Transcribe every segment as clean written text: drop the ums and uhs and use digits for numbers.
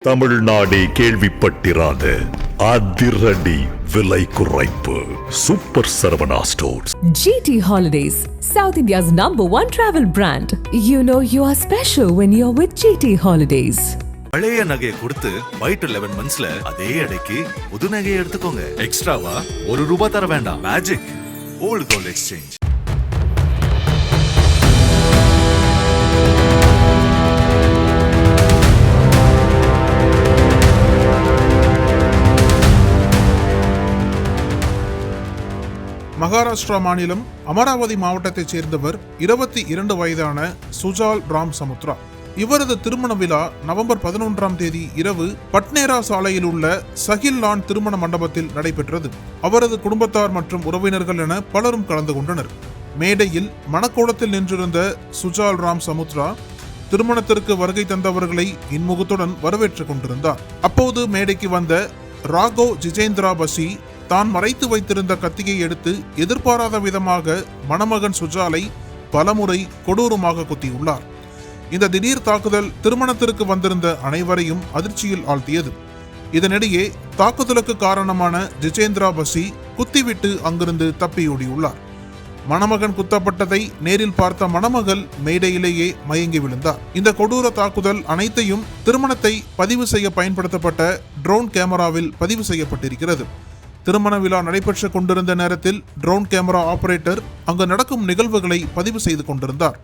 தமிழ்நாடே கேள்விப்பட்டிராத அதிரடி விலை குறைப்பு super Saravana stores. GT Holidays, South India's #1 travel brand. You know you are special when you're with GT Holidays. பழைய நகையை கொடுத்து பை டு 11 monthsல அதே அடைக்கு புது நகையை எடுத்துக்கோங்க. எக்ஸ்ட்ராவா ₹1 தர வேண்டாம். Magic old gold exchange. Maharashtra மாநிலம் அமராவதி மாவட்டத்தைச் சேர்ந்தவர் 22 வயதான சுஜால் ராம் சமுத்ரா. இவரது திருமண விழா நவம்பர் 11 இரவு பட்னேரா சாலையில் உள்ள சஹில் லான் திருமண மண்டபத்தில் நடைபெற்றது. அவரது குடும்பத்தார் மற்றும் உறவினர்கள் என பலரும் கலந்து கொண்டனர். மேடையில் மணக்கோலத்தில் நின்றிருந்த சுஜால் ராம் சமுத்ரா திருமணத்திற்கு வருகை தந்தவர்களை இன்முகத்துடன் வரவேற்றுக் கொண்டிருந்தார். அப்போது மேடைக்கு வந்த ராகோ ஜிஜேந்திரா பசி தான் மறைத்து வைத்திருந்த கத்தியை எடுத்து எதிர்பாராத விதமாக மணமகன் சுஜாலை பலமுறை கொடூரமாக குத்தியுள்ளார். இந்த திடீர் தாக்குதல் திருமணத்திற்கு வந்திருந்த அனைவரையும் அதிர்ச்சியில் ஆழ்த்தியது. இதனிடையே தாக்குதலுக்கு காரணமான ஜிஜேந்திரா பசி குத்திவிட்டு அங்கிருந்து தப்பியோடியுள்ளார். மணமகன் குத்தப்பட்டதை நேரில் பார்த்த மணமகள் மேடையிலேயே மயங்கி விழுந்தார். இந்த கொடூர தாக்குதல் அனைத்தையும் திருமணத்தை பதிவு செய்ய பயன்படுத்தப்பட்ட ட்ரோன் கேமராவில் பதிவு செய்யப்பட்டிருக்கிறது. திருமண விழா நடைபெற்றுக் கொண்டிருந்த நேரத்தில் ட்ரோன் கேமரா ஆபரேட்டர் அங்கு நடக்கும் நிகழ்வுகளை பதிவு செய்து கொண்டிருந்தார்.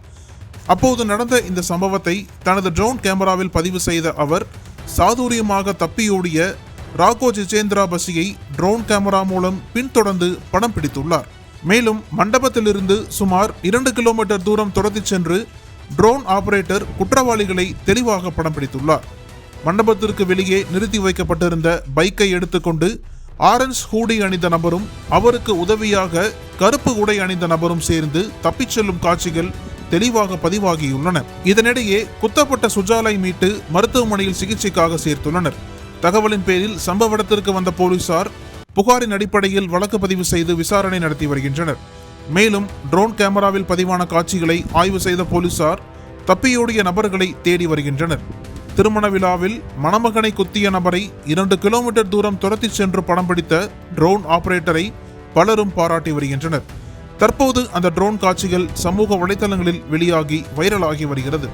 அப்போது நடந்த இந்த சம்பவத்தை தனது ட்ரோன் கேமராவில் பதிவு செய்த அவர் சாதுரியமாக தப்பியோடிய ராகோ ஜிஜேந்திரா பசியை ட்ரோன் கேமரா மூலம் பின்தொடர்ந்து படம் பிடித்துள்ளார். மேலும் மண்டபத்திலிருந்து சுமார் 2 கிலோமீட்டர் தூரம் துரத்திச் சென்று ட்ரோன் ஆபரேட்டர் குற்றவாளிகளை தெளிவாக படம் பிடித்துள்ளார். மண்டபத்திற்கு வெளியே நிறுத்தி வைக்கப்பட்டிருந்த பைக்கை எடுத்துக்கொண்டு ஆரஞ்ச் ஹூடி அணிந்த நபரும் அவருக்கு உதவியாக கருப்பு உடை அணிந்த நபரும் சேர்ந்து தப்பிச் செல்லும் காட்சிகள் தெளிவாக பதிவாகியுள்ளன. இதனிடையே குத்தப்பட்ட சுஜாலை மீட்டு மருத்துவமனையில் சிகிச்சைக்காக சேர்த்துள்ளனர். தகவலின் பேரில் சம்பவ இடத்திற்கு வந்த போலீசார் புகாரின் அடிப்படையில் வழக்கு பதிவு செய்து விசாரணை நடத்தி வருகின்றனர். மேலும் ட்ரோன் கேமராவில் பதிவான காட்சிகளை ஆய்வு செய்த போலீசார் தப்பியோடிய நபர்களை தேடி வருகின்றனர். திருமண விழாவில் மணமகனை குத்திய நபரை 2 கிலோமீட்டர் தூரம் துரத்தி சென்று படம் பிடித்த ட்ரோன் ஆபரேட்டரை பலரும் பாராட்டி வருகின்றனர். தற்போது அந்த ட்ரோன் காட்சிகள் சமூக வலைதளங்களில் வெளியாகி வைரலாகி வருகிறது.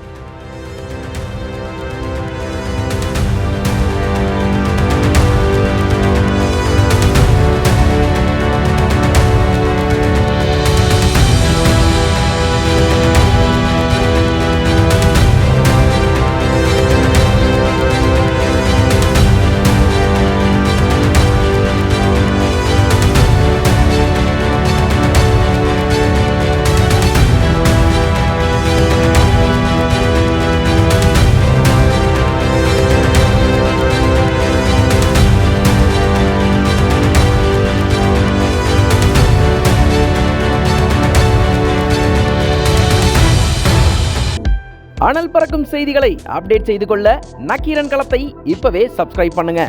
அனல் பறக்கும் செய்திகளை அப்டேட் செய்து கொள்ள நக்கீரன் களத்தை இப்பவே சப்ஸ்கிரைப் பண்ணுங்க.